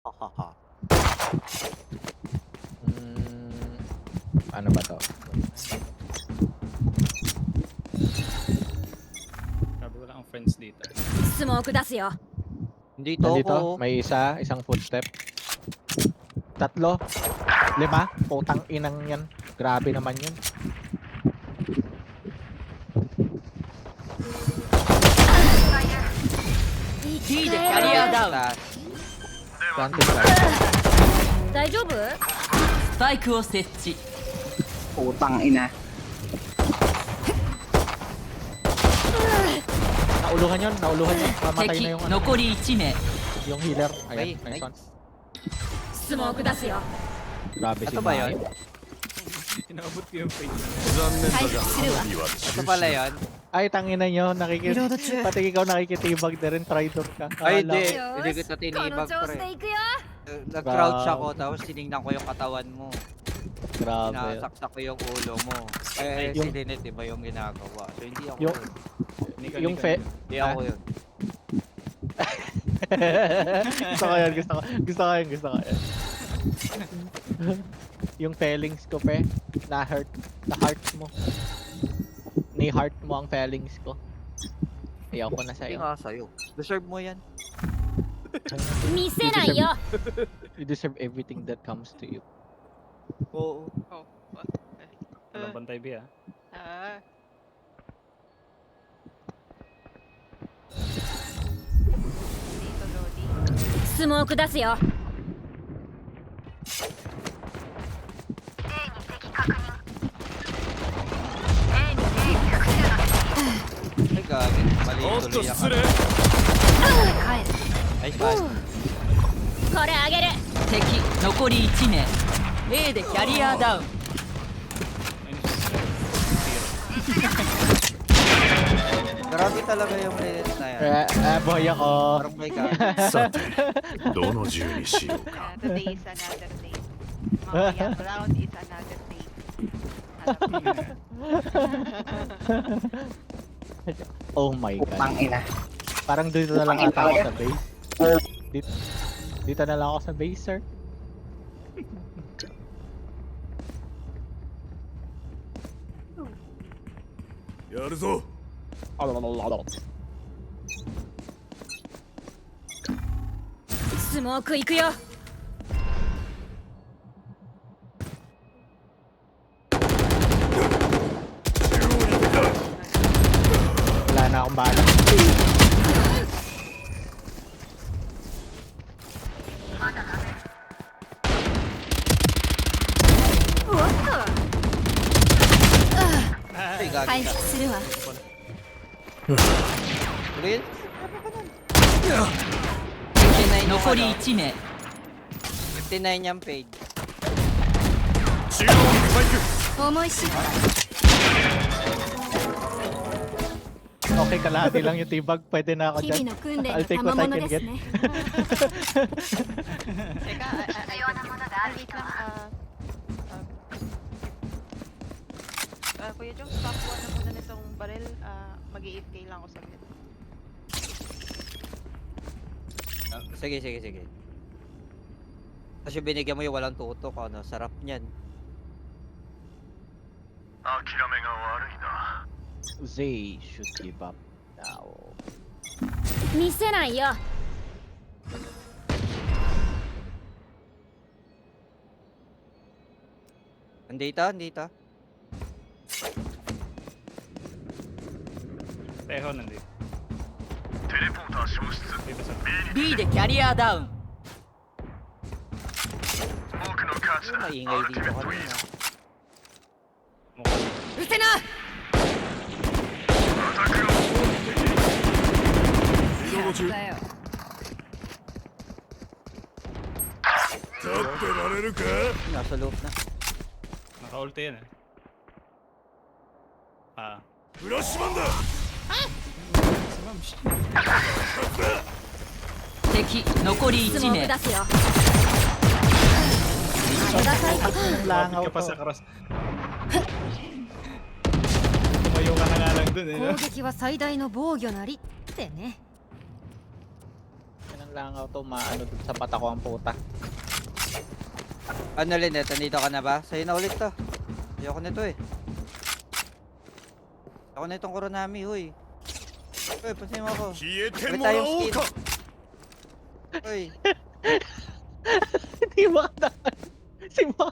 Hahaha. Ano ba to? Sabi wala akong friends dito. スモーク出すよ。 Nandito Nandito, ako. may isang footstep. 3, 5, putang inang yan. Grabe naman yun. B でキャリアダウン。 Taas. Planted lang. 大丈夫？スパイクを設置。 Putang ina. Nauluhan yun. Mamatay 敵 na yung, 残り1名。 yung healer. Ay, Ayan, nice one. スモーク出すよ。 Grabe si Ito ba Mai. yun? Inabot ko yung face. 回復するわ。 Ito pala yun? Ay, tangina nyo. Reload中。 Pati ikaw nakikitibag na rin. Traitor ka. Ay, Akala hindi. ko- よ Hindi し kita この tinibag 調子 pre. でいくよ。 Nag-crouch ako tapos tinignan ko yung katawan mo. Grabe. Nasaksak ko yung ulo mo. Eh, Yung- si Lynette, iba yung ginagawa. So, hindi ako Yung- yun. Yung fe... Hindi ako yun. gusto ko yun. Gusto ko yun. Yung feelings ko, pe. Na-heart mo. Ni-heart mo ang feelings ko. Ayaw ko na Hindi sa'yo. nga sa'yo. Deserve mo yan. 見せないよ。 You deserve everything that comes to you. Oo. Oh, what? Walang bantay B ah. Ah. Dito, Lodi. スモーク出すよ。 Ay, gagin. Mali yung tuloy ako. 帰る。 Nice one. これあげる。敵残り1名。A でキャリアダウン。 Grabe talaga yung Lynette na yan. Boy ako. Parang may ka. さてどの銃にしようか Today is another day. Mamayang round is another day. Oh my god. Putang ina. Parang dito na lang ata ako sa base. Dito na lang ako sa base, sir.やるぞ スモーク行くよ。 Wala na akong bala. Ay, 回 gagin 復 ka. するわ。 Real? 敵残り1名。 59 yung paid. 中央にスパイク思い知った。 Okay, kalahati lang yung tibag. Pwede na ako 日々 dyan. の訓練 I'll の take 賜 what I 物 can です get. ね。 Teka, wait lang. Kuya Jong, stop ko na muna nitong baril. Mag-i-8k lang ako saglit. Sige. Tapos yung binigyan mo yung walang tutok, ano, sarap niyan. They should give up now. 見せないよ。 Andito. Teho nandito. Dito sa B でキャリアダウン。 Ay, maingay dito kanina. うせな。 立ってられるか Nasa loob na. naka-ulti yan eh. Ah. フラッシュマンだ敵残り1名スモーク。出すよ。ください。 Langaw Lapit ka pa to. sa cross. Tumayo ka na nga lang dun eh. 攻撃は最大の防御なりってね。 Yan ang Lang ako to maano dun sa mata ko ang puta. Ano Linet, nandito ka na ba? Sa'yo na ulit to. Ayoko nito eh. Ako na itong Kuronami, huy. Uy, pasin mo ako. 消えて May もら tayong おう skin. か Uy, Hindi ba na si Maya?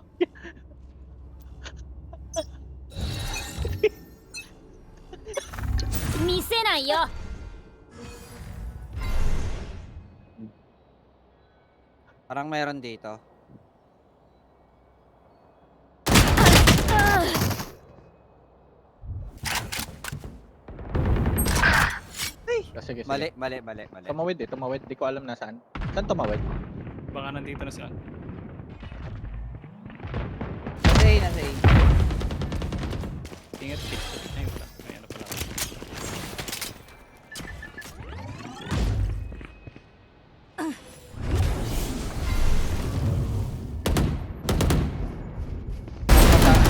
Misenai yo. parang meron dito. Sige, sige. Mali. Tumawid eh, tumawid. Di ko alam nasaan. Saan tumawid? Baka nandito na siya. Nasa A. Ingat, kit. Ay, wala. May ano pala.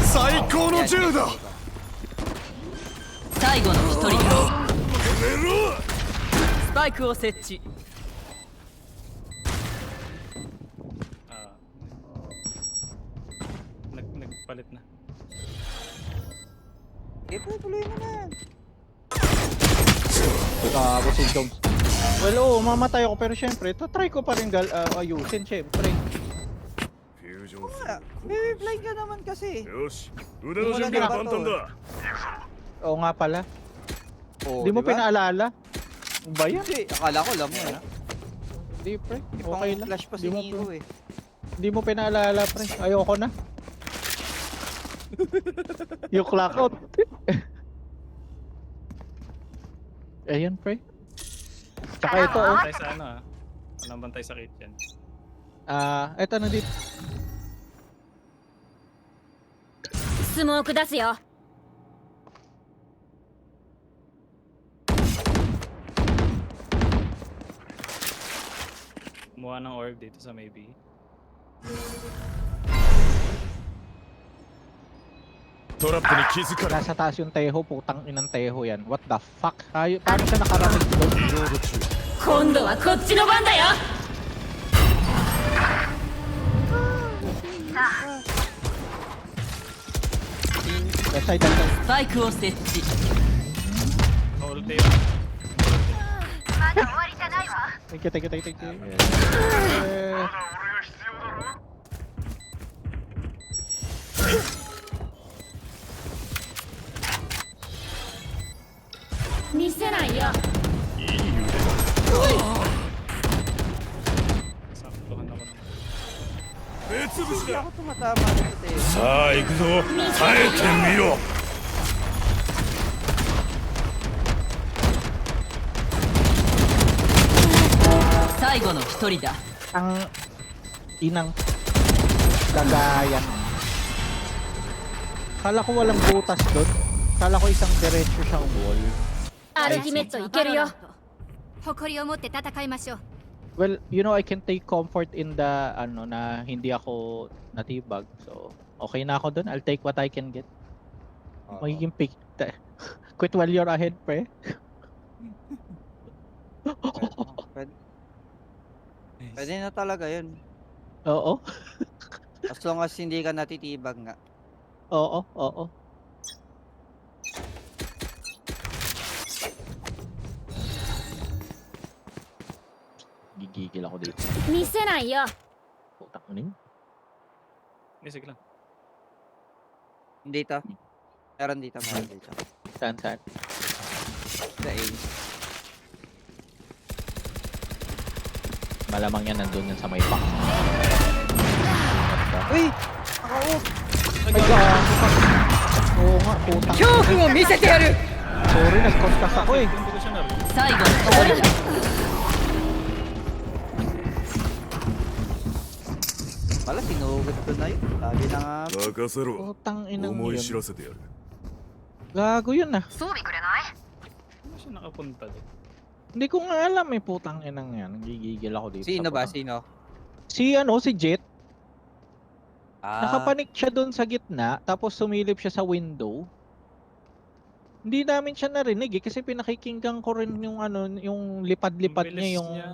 最高の銃だ最後の一人だやめろスパイクを設置 Ah. Nagpalit na. Tuloy mo na. Gago si Jones. Well, oo, mamatay ako pero syempre, try ko pa rin ayusin syempre. フュージョンす Baby blind ka naman kasi. るよし腕の準備は万端だ Oo nga pala. Oh, Hindi mo diba? pinaalala? Ano ba yan? Hindi, akala ko lang yun. Hindi pre, Ipang okay lang. flash pa si Di mo, Nero eh. Hindi mo pinaalala pre, ayoko na. Yung clock out. Ayan pre. Tsaka ito oh. Bantay sa ano ah. Walang bantay sa kitchen. Ito na dito. スモーク出すよ。 Kumuha ng orb dito sa maybe. Trap ni Kizuka Nasa taas yung Teho, putang inang Teho yan. What the fuck? Paano siya nakaramig doon? リロード中今度はこっちの番だよ。 Left side, left side. スパイクを設置 Ulti. Thank you, thank you, thank you, thank you. Eh, 見せないよ。 いい腕だ Saktuhan ako ng... 目つぶし Hindi だ ako tumatama dito eh. さあ行くぞ耐えてみろ最後の一人だ ang inang dagayan. Kala ko walang butas doon. Kala ko isang diretso siyang wall. アルティメットいけるよ。誇りを持って戦いましょう。 Well, you know, I can take comfort in the ano na hindi ako natibag. So, okay na ako doon. I'll take what I can get. Oo. Magiging pick. Quit while you're ahead, pre. Pwede, pwede na talaga yun. Oo. As long as hindi ka natitibag nga. Oo, oo. Gigigil ako dito. 見せないよ。 Putang ina yun. Hindi, sige lang. Dito. Meron dito. Saan, saan? Sa A. Malamang yan nandun yan sa may box. Uy! Naka-off! Ay, oo nga, putang. 恐怖を見せてやる Sorry, nag-contact ako eh. Hindi ko siya narinig. 最後の一人だ Pala, sinugod ko na yun. Sabi na nga. 任せろ Putang inang 思い知 yun. らせてやる Gago yun ah. Ano siya nakapunta doon? Hindi ko nga alam eh, putang inang yan. Gigigil ako dito. Sino sa ba? putang- Sino? Si Jet. Ah, Nakapanik siya doon sa gitna, tapos sumilip siya sa window. Hindi namin siya narinig eh, kasi pinakikinggan ko rin yung ano, yung lipad-lipad Ang niya bilis yung... niya.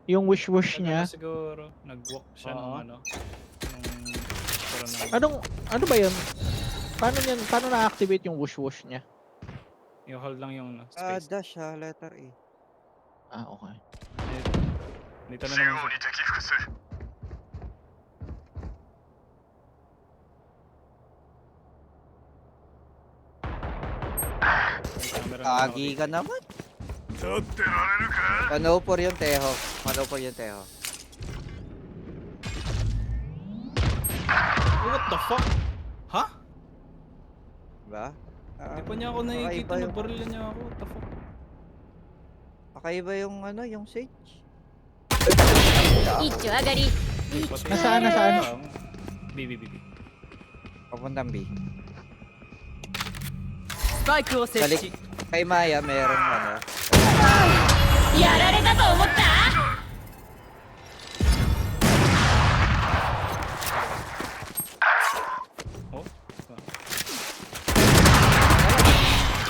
Yung wish Ano niya. siguro, nag-walk siya Oo. nung ano. Nung karoon na. Ano ba yun? Paano na-activate yung wish niya? Yung hold lang yung space. Dash letter E. Ah, okay. Dito na naman siya. May camera naman ako Kagi dito. ka naman. 立ってられるか Manopor yung Teho. Manopor yung Teho. What the fuck? Ha? Diba? Hindi pa niya ako nakikita. kakaiba yung- Nagbaril niya ako. What the fuck? Kakaiba yung ano, yung Sage. 一丁上がり Nasaan? B. Papuntang B. スパイクを設置 Kay Maya, merong ano. やられたと思った Oh?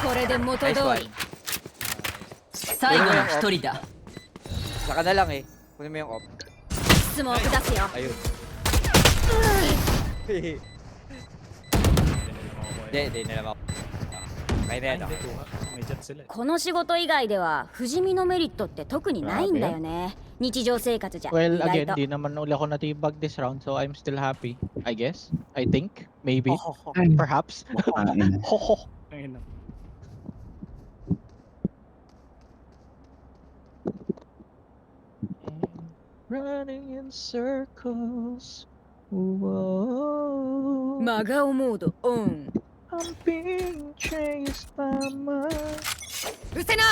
これで元 Nice 通 one. り最後の一人だ Saka na lang eh. Kunin mo yung op. スモーク出すよ Ayun. Hindi nila ako. Kaya na yan ako. May jet sila eh. この仕事以外では不死身のメリットって特にないんだよね日常生活じゃ Well, 意外 again, と di naman uli ako natibag this round, so I'm still happy. I guess. I think. Maybe. Ay, Perhaps. putang ina. Ho ho. Ang ina. Running in circles. Whoa. 真顔モードオン I'm being chased by my... うせな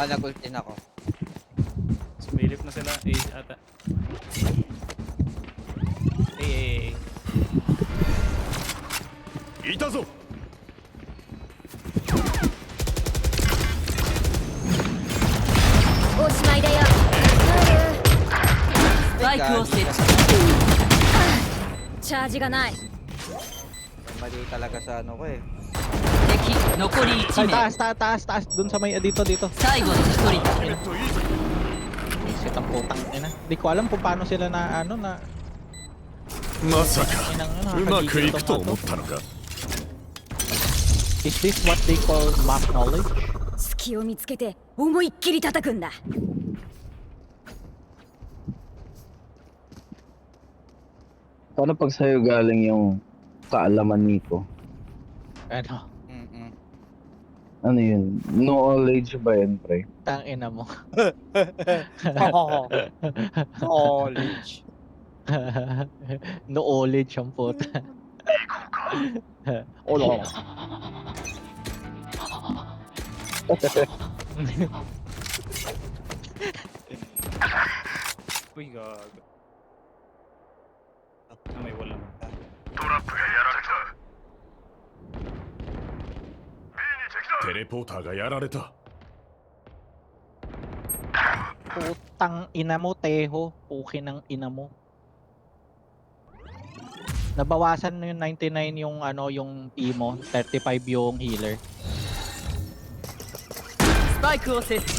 Nag-ulti na ako. Sumilip na sila. A ata. A. いたぞおしまいだよスパイクを設置チャージがない Mali talaga sa ano ko eh. 敵残り1 Ay, 名 taas. Dun sa may... Dito. 最後の一人だ Isit ang putang ina. Di ko alam kung paano sila na ano na... まさか Inang, うまくいくと思ったのか Is this what they call map knowledge? 隙を見つけて思いっきり叩くんだ Paano pag sa'yo galing yung kaalaman nito? Ano? Ano yun? Knowledge ba yan, pre? Tang ina mo. Knowledge. Knowledge ang puta. Olo. Uy, gago. May wala. トラップがやられた B に敵だテレポーターがやられた Putang ina mo, Teho. Pukin ng ina mo. Nabawasan na yung 99 yung ano, yung Emo. 35 yung healer. スパイクを設置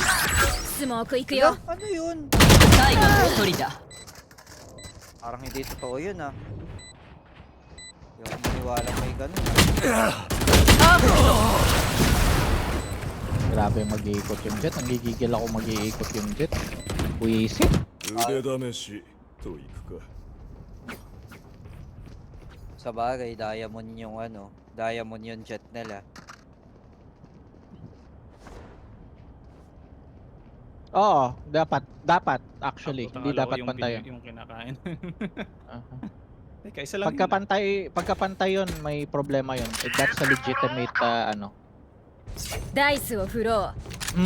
スモーク行くよ Ano yun? 最後の一人だ Parang hindi totoo yun ah. Hindi ako maniwala may ganun. Grabe mag-iikot yung jet. Nanggigigil ako mag-iikot yung jet. Buisit. 腕試しといくか Sa bagay, diamond yung ano. Diamond yung jet nila. Oo, dapat actually. Putang, Hindi alam ko dapat yung pantayan. Yung kinakain. Aha. Teka, isa lang yun. Pagkapantay yun, may problema yun. That's a legitimate ano. ダイスを振ろう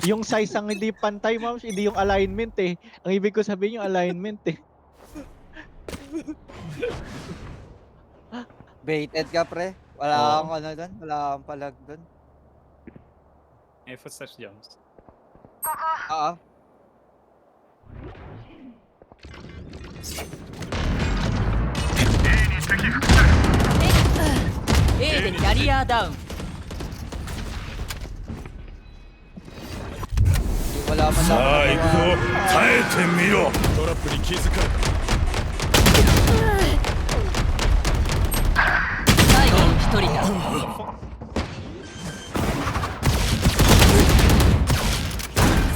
Yung size ang hindi pantay, ma'am, hindi yung alignment eh. Ang ibig ko sabihin yung alignment eh. Baited ka pre. Wala Oo. kang ano dun. Wala kang palag dun. Eh, footsteps jumps. Oo. A でキャリアダウン Wala man さあ lang 行くぞ nagawa. 耐えてみろトラップに気づかれた最後の一人だ。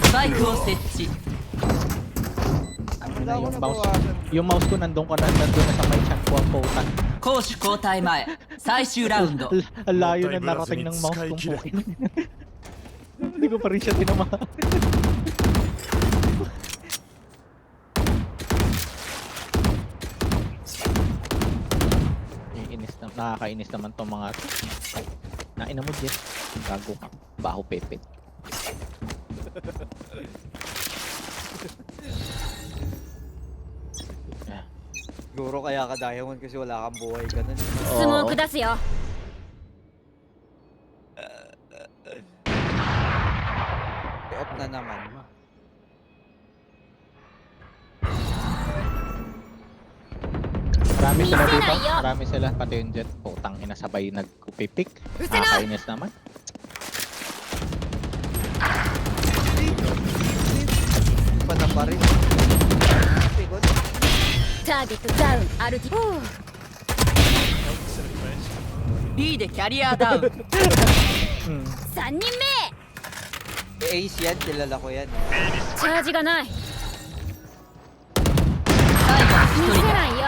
スパイクを設置。 Wala ako Yung mouse. nagawa. Yung mouse ko nandun na sa may chan ko ang putan. 攻守交代前、最終ラウンド。 Ang layo na narating ng mouse kong pukin. Hindi ko pa rin siya tinamaan. Nakakainis naman tong mga to. Naina mo, Jet. Gago ka. Baho pepe. Siguro kaya ka diamond kasi wala kang buhay ganun. 質問下すよ Off na naman. Marami sila Minsan dito. na yun. Marami sila. Pati yung Jet. Putang ina sabay nagpipik. Minsan na. Nakakainis naman. Pa na pa rin. Pigot. ターゲットダウンアルティ B でキャリアダウン。 3人目 Eh, Ace yan, kilala ko yan. チャージがない最後の見一人だ。せないよ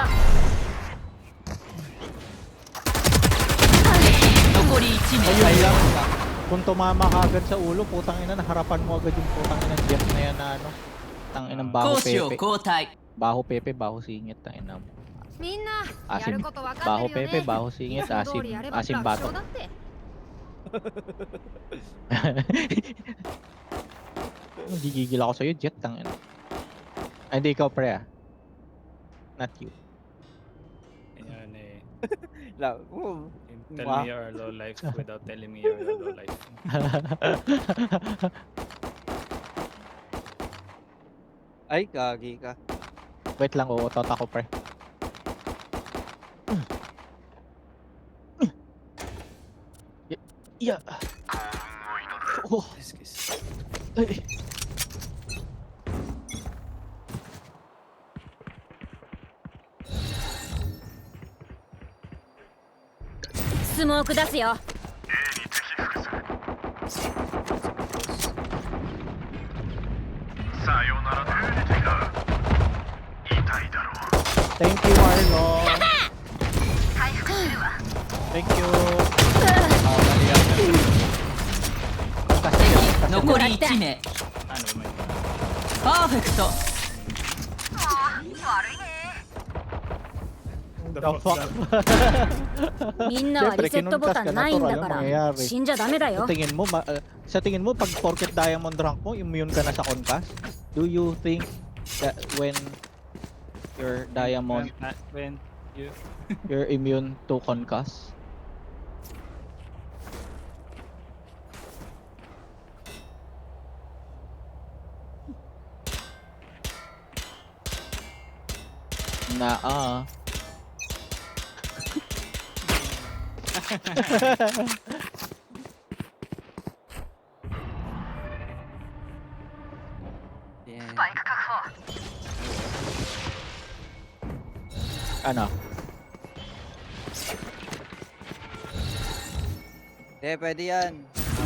残り1名。 Ayun lang. Kung tumama ka agad sa ulo, putang ina, naharapan mo agad yung putang ina Jet na yan na ano. Tang inang baho 攻守を pepe. 交代。 Baho pepe, baho singit. Tang ina mo. みんなや Asim, ること分か baho ってるよ pepe, ね baho singit, いつも通りやれば asim 楽 bato. 勝だって Gigigil ako sa'yo, Jet. Tang ina. Ay, hindi ikaw, pre ah. Not you. Yan eh. Tell Wow. me you're low life without telling me you're low life. Ay, gagi ka. Wait lang, uutot ako, pre. Yeah. Oh, ay. スモーク出すよ Thank you, Marlo. Thank you. Kasi 残り1名。 Ano ba may パーフェクト。 the fuck? みんなはリセットボタンないんだか Siyempre, ら kinontas ka, natural ang mangyayari. 死んじゃダメだよ Sa tingin mo pag porket diamond rank mo, immune ka na sa concuss? Do you think that when you're diamond, when you you're immune to concuss? Na Yeah. ano? Eh, pwede yan.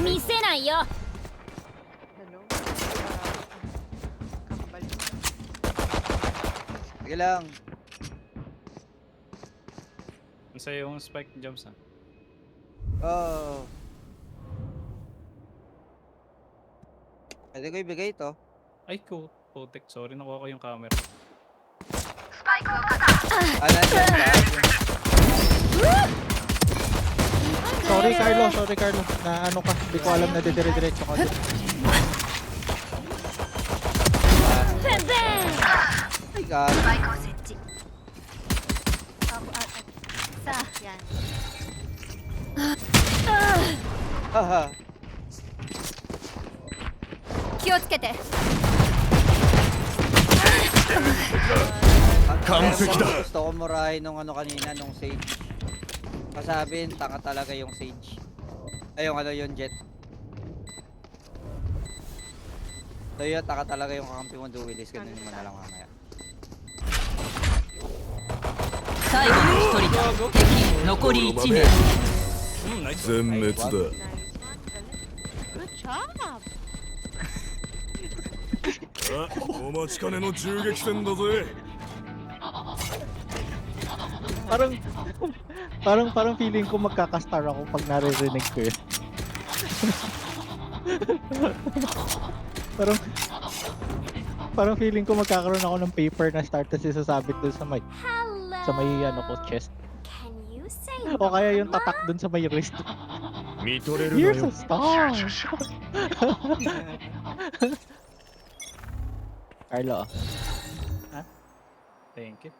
見せないよ Ano? Kakabalik. Sige lang. Ano yung spike jumps na? Oh. Pwede ko ibigay ito. Ay ko, putik. Sorry, nakuha ko yung camera. Nandiyan ba? Sorry Carlo, na ano ka, hindi ko alam na dire-diretso ka. ベンベン Ay, God. さあ、yan. Haha. 気をつけて 完璧だ Gusto ko murahin nung ano kanina, nung Sage. Kasabin, tanga talaga yung Sage. Ay, yung ano yung Jet. Toyota ka talaga yung kakampi mo, Duwilis. Ganun naman na lang mamaya. 最後の一人だ敵残り1名 Nice. 全滅だ Nice one. Galing. Good job. お待ちかねの銃撃戦だぜ Parang feeling ko magkakastar ako pag naririnig ko yun. parang feeling ko magkakaroon ako ng paper na start tapos isasabit dun sa may ano ko chest. Can you say O kaya yung tatak dun sa may wrist. 見とれるな Here's よ a star! Carlo, Thank you.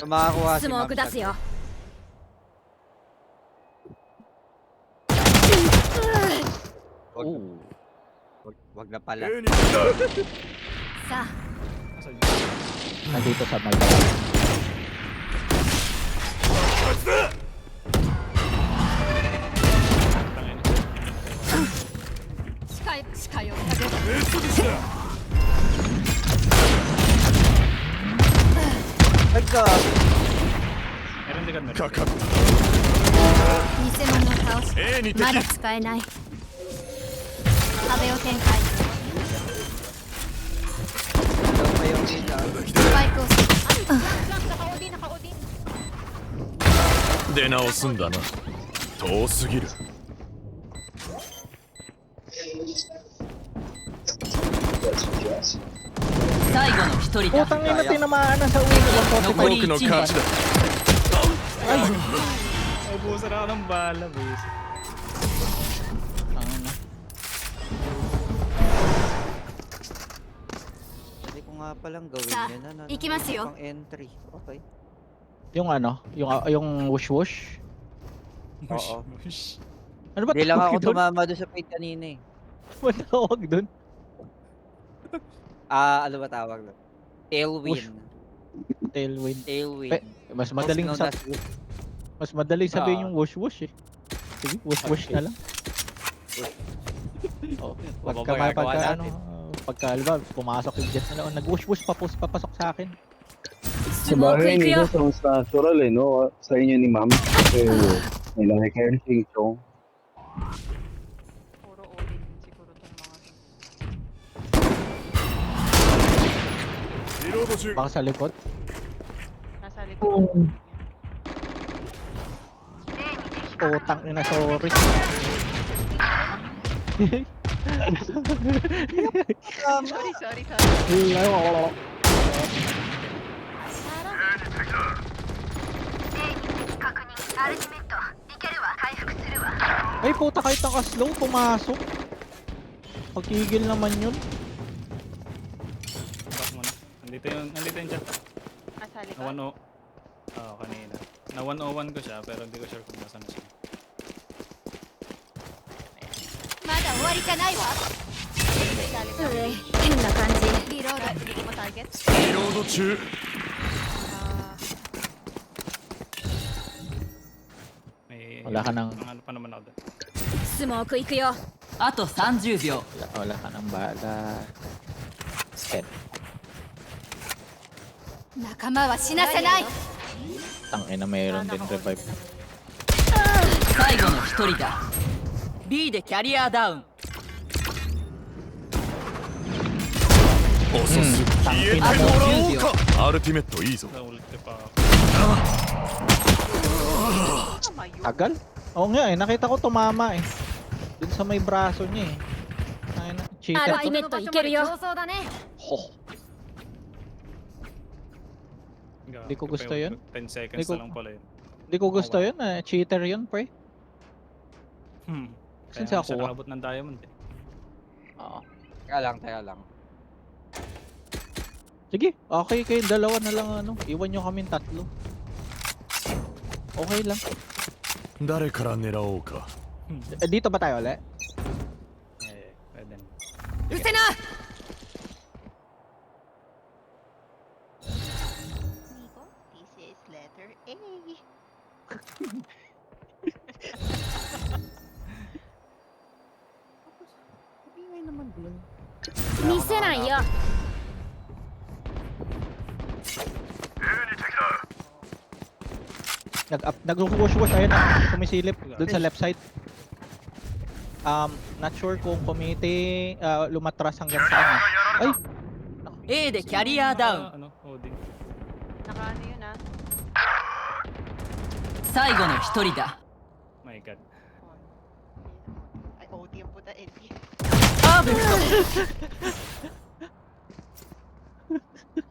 Kung makakuha si スモー Ma'am ク出す Shag. よ oh, Wag na pala. A に来たさあ Asan yun? nandito sa may こいつだ Tangin. 近寄ったけど メスビスだ Nagka! Meron din ka かかった 偽物を倒し A に敵まだ使えない壁を展開 Ano pa yung sila? スパイクを Naka-Odin, naka-Odin. 出直すんだな遠すぎる最後の一人だ Putang ina, tinamaan na sa ulo. 残り僕の1名勝ちだ Ubusan ako ng bala, boys. Hindi ko nga palang gawin Sa, yun. Ano, ikimasu yo. pang entry. Okay. Yung ano, yung whoosh whoosh. Oo. Ush. Ano ba Hindi lang ako tawag doon? tumama doon sa paint kanina eh. Ano tawag doon? Ano ba tawag doon? Tailwind. Tailwind. Tailwind. Mas madaling Also known sa as- mas madaling sabihin Ah. yung whoosh whoosh eh. Sige, whoosh whoosh na lang. Oh, pagka Magagawa pagka ano, natin. pagka alba, pumasok yung jet na lang, nag-whoosh whoosh papasok sa akin. ス Sa モーク bagay, 行く hindi よ ko sa natural eh, no? Sa inyo ni ma'am. Kasi nilaki kayo si Chong. Puro Odin siguro tong mga to. リロード中 Baka sa likod. Nasa likod. Putang ina, sorry. Sorry. Ay puta, kahit naka-slow, pumasok. Pagtigil naman yun. Back mo na. Nandito yung chat. Nasa Na likod. 1-0. Oo, kanina. Na 101 ko siya, pero hindi ko sure kung nasaan na siya. まだ終わりじゃないわ Nasa likod. 変な感じリロー Hindi ko ma-target. リロード中 May... Wala ka ng- Mga ano pa naman ako doon. スモーク行くよあと30秒 Wala ka ng bala. Head. 仲間は死なせない Tangina, mayroon din revive. 最後の一人だ B でキャリアダウン遅すぎ消えてもらおうかアルティメットいいぞ Sa ulit pa ako. Tama yun. Tagal? Oo nga eh, nakita ko tumama eh. Dun sa may braso niya eh. Ayun na, ア cheater ルティ to. メットいけるよ Ho. Hindi ko gusto yun. 10 seconds Hindi ko- na lang pala yun. Hindi ko gusto yun eh. Cheater yun, pre. Kaya siya nga siya kuha? nakabot ng diamond eh. Oo. Teka lang. Sige, okay kayong dalawa na lang ano. Iwan nyo kaming tatlo. Okay lang. 誰から狙おうか Dito ba tayo ulit? Pwede na. うせな Nico, this is letter A. Tapos, sabi nga naman dun. 見せないよ。 Nag-push-push ayun na kumisilip dun sa left side. Not sure kung kumite lumatras hanggang saan. Ay, A でキャリアダウン。 Ano? Odin. Nakaano yun ah. 最後の一人だ。 My god. Ay, OT yung puta, LP. パーフェクト。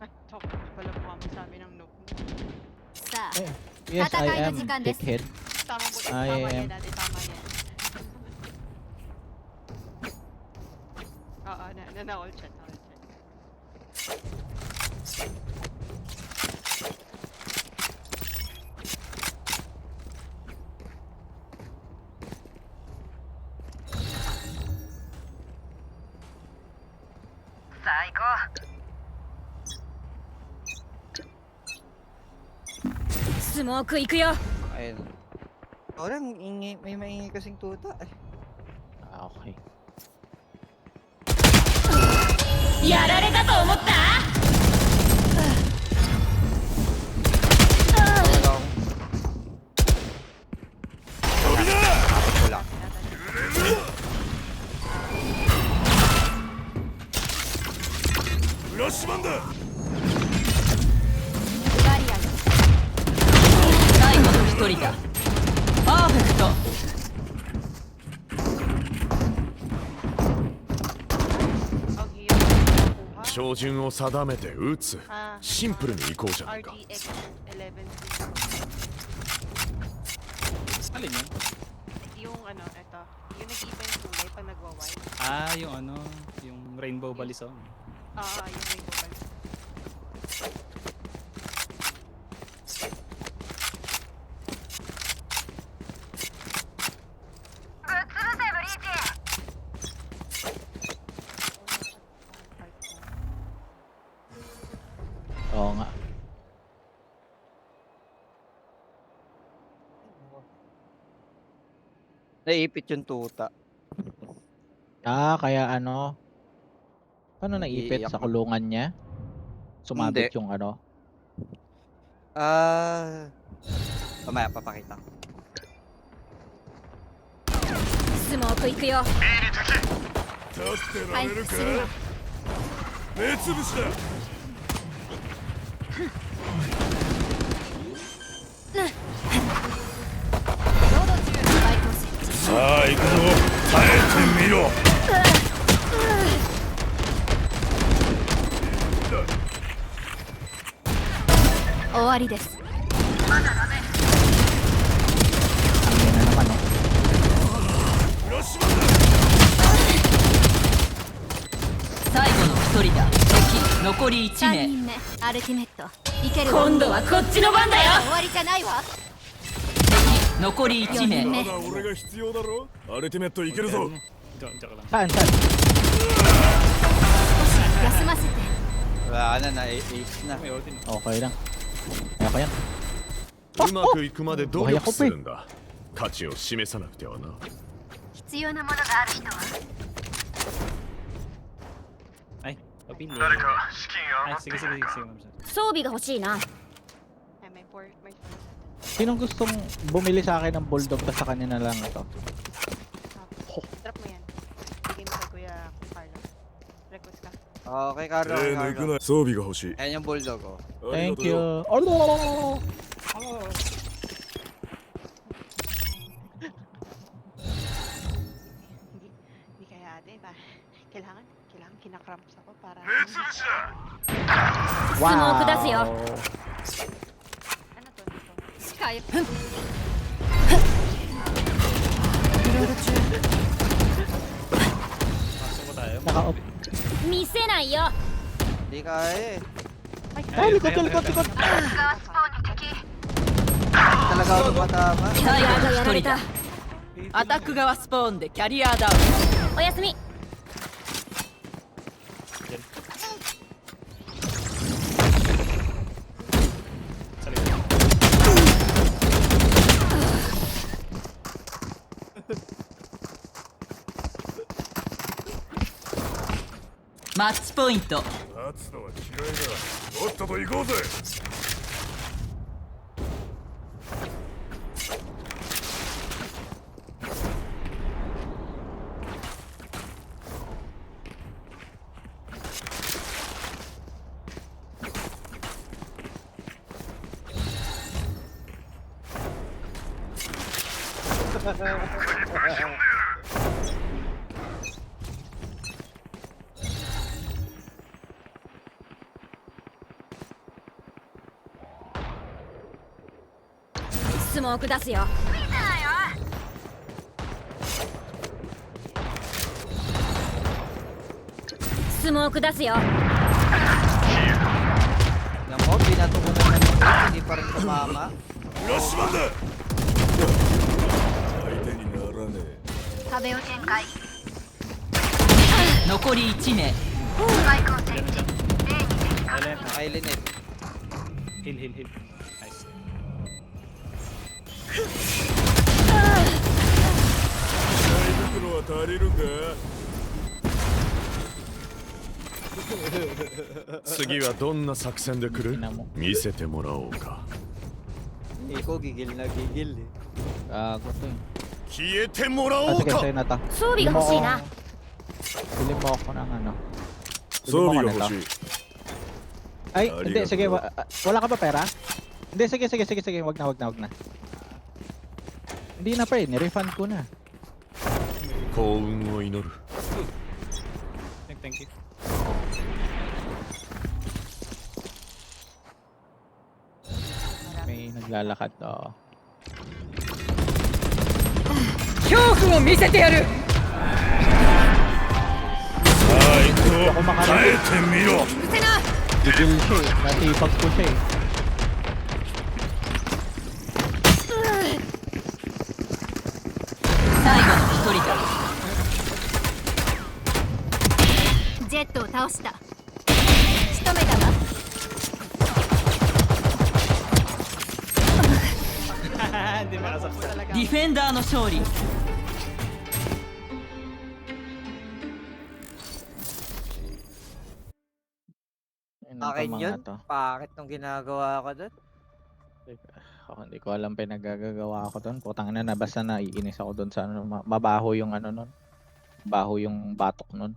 Ay, chok. Wala po kami sa amin ng noob. さあ、 yes, I 戦いの am 時間です。 dickhead. Tama po, Ay, tama em. yan natin, tama yan. Oo, na-all chat, na-all chat. Smoke 行くよ。 Ayun. Orang, may maingay kasing tuta. Ay, Okay. やられたと思った？ talaga akong... Dapat ko lang. フラッシュマンだ。バリア。最後の一人だ。パーフェクト。 Ang hirap nakuha. 照準を定めて撃つ。 Ah, シンプルに行こうじゃないか。 RDX11C. Alin yan? Yung ano, eto. Yung nag-iba yung kulay pag nagwa-white. Ah, yung ano, yung rainbow balisong. Yung rainbow ball. Oo nga. Naipit yung tuta. Kaya ano? Paano naipit Iiyak sa na. kulungan niya? Sumabit Hindi. yung ano? Mamaya papakita ko. スモーク行くよ。立ってはい、するよ。目つぶしだ。さあ行くぞ。耐えてみろ。終わりです。 Ang ina naman, no? フラッシュマンだ。最後の一人だ。敵残り1 3名。人目、アルティメット。いける。今度はこっちの番だよ。終わりじゃないわ。敵残り1名。まだ俺が必要だろ。アルティメットいけるぞ。 Diyan ka lang. Saan, saan? 休ませて。 Wala na, na-ace na. May Odin. Okay lang. Kaya ko yan. うまくいくまで努力するんだ。価値を示さなくてはな。必要なものがある人は。 Ay, opinion. Ay, sige, sige, sige, sige, ma'am. 装備が欲しいな。 Ay, may four. Sinong gustong bumili sa akin ng bulldog tas sa kanina lang ito? Drop mo yan. Bigay mo kay Kuya Carlo. Request ka. Okay, Carlo. 抜 Carlo. くな。装備が欲しい。 Ayan yung bulldog, oh. Thank you. Oh! Hindi kaya ate ba? Kailangan kinakramps ako para... スモーク出すよ。 Ano to? Ito? 視界。 Pasok ko tayo. Naka-op. 見せないよ。 Hindi kaya eh. Ay, likod. Talaga ako matama. 最後やられたの一人だ。。アタック側スポーンでキャリアダウン。おやすみ。 Sa likod. マッチポイント。勝つのは嫌いだ。とっとと行こうぜ。スモーク出すよ。スモーク出すよ。 Alam mo, binato ko naman yung base, hindi pa rin tumama. フラッシュマンだ。相手にならねえ。壁を展開。残り1名。 Silent. Nakailinit. Heal, heal, heal. Nice. 大袋は足りるか。次はどんな作戦で来る？ Ina mo. 見せてもらおうか。 Iko, gigil na gigil eh. Gago to eh. 消えてもら Ah, おう sige, か。 sa'yo na to. 装備が欲しいな。 Bili mo ako ng ano. Bili 装 mo 備 ako が nito. 欲しい。 Ay, Arigato. hindi, sige. Wala ka ba pera? Hindi, sige. Wag na. Hindi na pre, ni-refund ko na. 幸運を祈る。 Thank you. May naglalakad to. 恐怖を見せてやる。さあ行く Ako ぞ。 makarinig. 耐えてみろ。 Gigil siya eh. Natipag ko siya eh. Saigo ジェットを倒した。仕留めたわ。 Hindi makasaksa. ディフェンダーの勝利。 Ayun, Akin mga yun. to. Pangit nung ginagawa ko doon. Ako hindi ko alam pinagagagawa ko doon. Putang ina na basta naiinis ako doon sa ano, mabaho yung ano nun. Baho yung batok nun.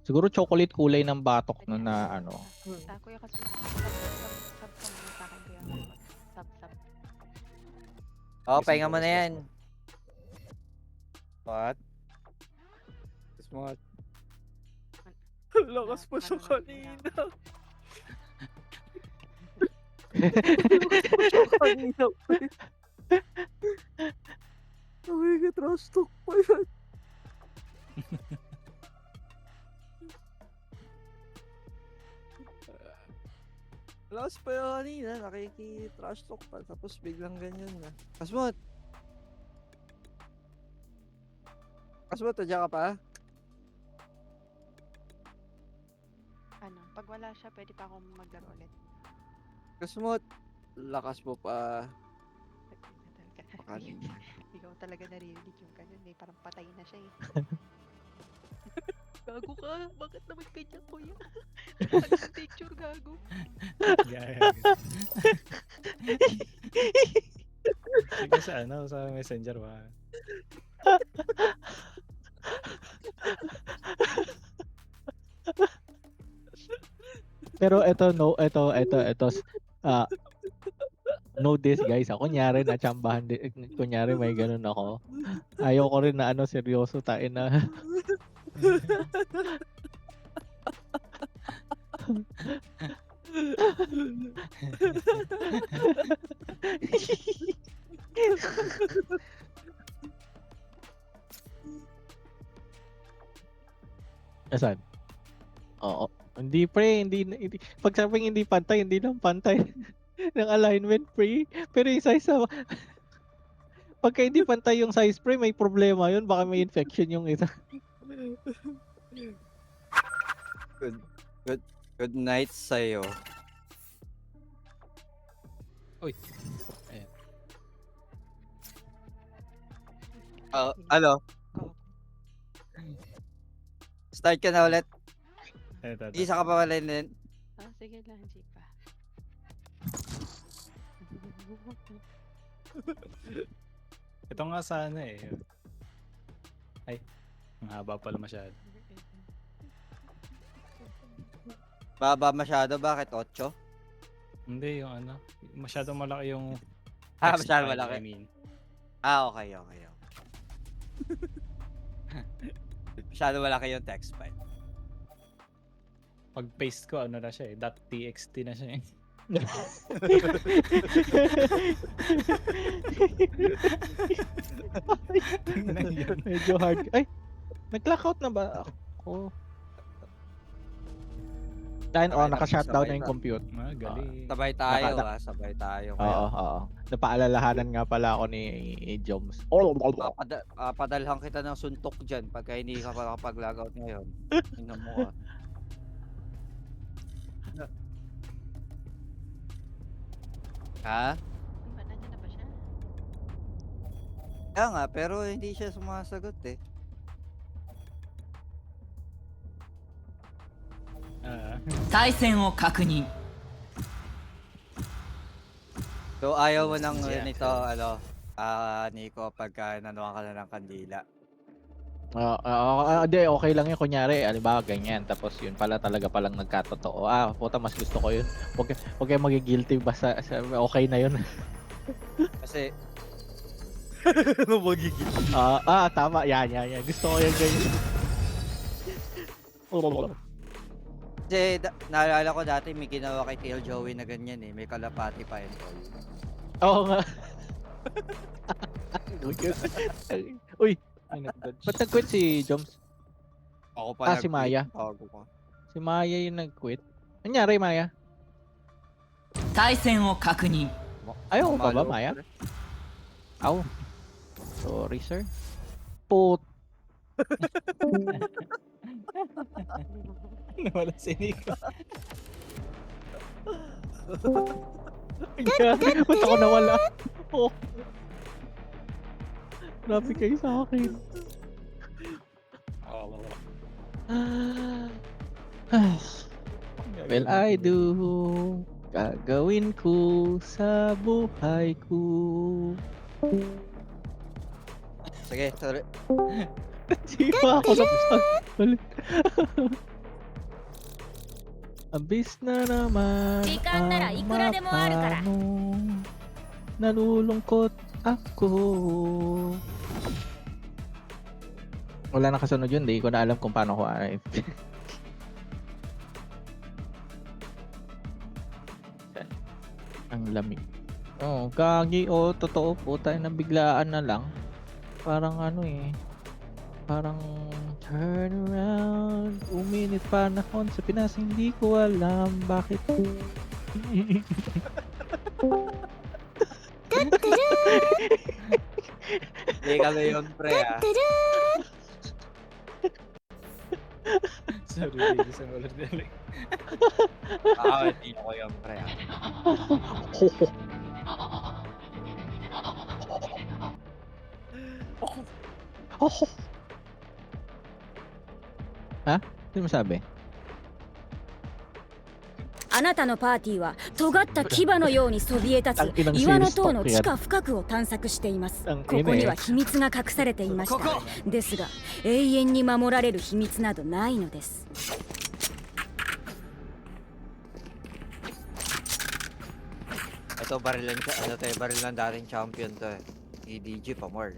Siguro chocolate kulay ng batok nun na ano. Kuya kasi sub ka muna sa akin kuya. Sub. Oo, pahinga mo na yan. What? Smart. Lakas pa siya kanina. Kanina pa eh. Ay, trash talk pa yan. Lakas pa yan kanina, nakiki-trash talk pa, tapos biglang ganyan na. Kasmot! Kasmot, tadya ka pa? Ano, pag wala siya, pwede pa akong maglaro ulit. Kasmot! Lakas mo pa. Talaga. Ikaw talaga naririnig yung ganun eh. Parang patay na siya eh. Gago ka! Bakit naman ganyan kuya? Ang picture gago. Yeah. Sige sa ano, sa messenger ba? Pero ito no this guys. Kunyari natsambahan din. Kunyari may ganun ako. Ayaw ko rin na ano seryoso tain na. Asan? Oo. Hindi pre, hindi. Pag sabing hindi pantay, hindi lang pantay ng alignment pre. Pero yung size na, pagka hindi pantay yung size pre, may problema yun. Baka may infection yung isa. Good night sa'yo. Uy. Ayan. Ano? Start ka na ulit. Ito. Isa ka pa pala din. Oh, sige lang, Jipa. Ito nga sana eh. Ay, ang haba pala masyado. Baba masyado, bakit 8? Hindi, yung ano. Masyadong malaki yung... Ah, text masyado file, malaki. I mean. Ah, okay. Masyado malaki yung text file. Pag paste ko, ano na siya eh. .txt na siya eh. Tingnan yun. Medyo hard. Ay, nag-clock out na ba ako? Dahil, Sabay na, naka-shutdown sabay na yung na. compute. Galing. Sabay tayo, Naka- sabay tayo. Oo. Napaalalahanan nga pala ako ni Joms. Padalhan kita ng suntok dyan pagka hindi ka pa nakapag-logout ngayon. Tingnan mo ah. Ha? Ba, nandiyan na ba siya? Kaya nga, pero hindi siya sumasagot eh. Ah, 対戦を確認 So ayaw mo ng Yeah. nito, Nico, pagka nanuha ka na ng kandila. Hindi, okay lang yun. Kunyari, halimbawa, ganyan. Tapos yun pala talaga palang nagkatotoo. Puta, mas gusto ko yun. Huwag kayo magigilty. Basta okay na yun. Kasi... Ano magiging? Tama. Yan. Gusto ko yan ganyan. Kasi naalala ko dati may ginawa kay Tail Joey na ganyan eh. May kalapati pa and all. Oo nga. Uy, ba't nag-quit si Joms? Ako pa Si Maya. Bago ko. Si Maya yung nag-quit. Nangyari, Maya? 対戦を確認 Ayaw ko pa ba, Malo. Maya? Aw. Sorry, sir. Put. nawala si Nico. Ba't ako nawala? Oh. Grabe kayo sa akin. Well, I do. Gagawin ko sa buhay ko. Sige, sorry. Di ba ako napasag? Abis na naman Chikan na ra, ang ikura de mo aru kara. mapa mo. Nalulungkot ako. Wala na kasunod yun, di ko na alam kung paano ko ang lamig. Gagi totoo po tayo na biglaan na lang. Parang parang turn around, uminit panahon sa Pinas, hindi ko alam bakit. Hindi kami yun, pre ah. Sorry, hindi sa ulit dali. Hindi ako yun, pre ah. Ha? Ano mo sabi? あなたのパーティーは尖った牙のようにそびえ立つ Ang inang 岩の serious 塔の talk 地 yan. 下深くを探索しています Ang ここに ina は秘密が隠されていましここたですが永遠に守られる秘密などないのです Ito baril lang, baril ng dating champion to eh. Si DJ Pamor.